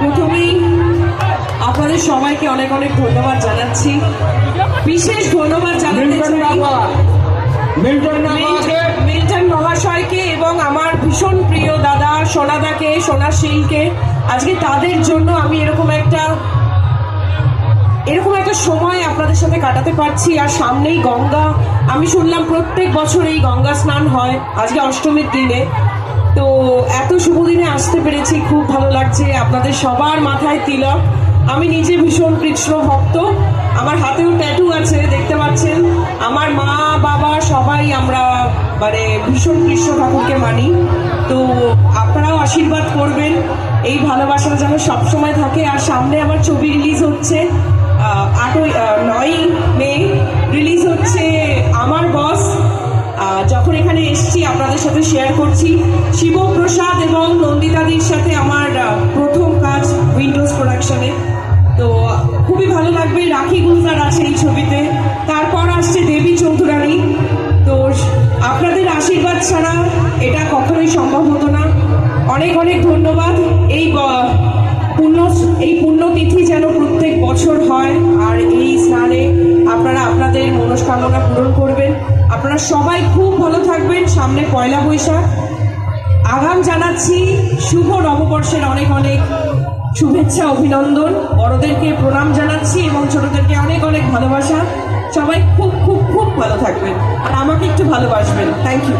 প্রথমেই আপনাদের সবাইকে অনেক অনেক ধন্যবাদ জানাচ্ছি। বিশেষ ধন্যবাদ জানাতে চাই মিল্টন মহাশয়কে এবং আমার ভীষণ প্রিয় দাদা সোনাদাকে, সোনাশীলকে। আজকে তাদের জন্য আমি এরকম একটা সময় আপনাদের সাথে কাটাতে পারছি। আর সামনেই গঙ্গা, আমি শুনলাম প্রত্যেক বছর এই গঙ্গা স্নান হয়, আজকে অষ্টমীর দিনে। তো এত শুভ দিনে আসতে পেরেছি, খুব ভালো লাগছে। আপনাদের সবার মাথায় তিলক। আমি নিজে ভীষণ কৃষ্ণ ভক্ত, আমার হাতেও ট্যাটু আছে, দেখতে পাচ্ছেন। আমার মা বাবা সবাই আমরা মানে ভীষণ কৃষ্ণ ঠাকুরকে মানি। তো আপনারাও আশীর্বাদ করবেন, এই ভালোবাসাটা যেন সবসময় থাকে। আর সামনে আমার ছবি রিলিজ হচ্ছে, 9ই মে রিলিজ হচ্ছে আমার বস। যখন এখানে এসছি আপনাদের সাথে শেয়ার করছি, শিবপ্রসাদ এবং নন্দিতাদির সাথে আমার প্রথম কাজ উইন্ডোজ প্রোডাকশনে। তো খুবই ভালো লাগবে। রাখি গুলজার আছে এই ছবিতে, তারপর আসছে দেবী চৌধুরানী। তো আপনাদের আশীর্বাদ ছাড়া এটা কখনোই সম্ভব হতো না। অনেক অনেক ধন্যবাদ। এই পুণ্যতিথি যেন প্রত্যেক বছর হয়, আর এই স্নানে আপনারা আপনাদের মনস্কামনা পূরণ করবেন। আপনারা সবাই খুব ভালো থাকবেন। সামনে পয়লা বৈশাখ, আগাম জানাচ্ছি শুভ নববর্ষের অনেক অনেক শুভেচ্ছা, অভিনন্দন। বড়দেরকে প্রণাম জানাচ্ছি এবং ছোটদেরকে অনেক অনেক ভালোবাসা। সবাই খুব খুব খুব ভালো থাকবেন আর আমাকে একটু ভালোবাসবেন। Thank you.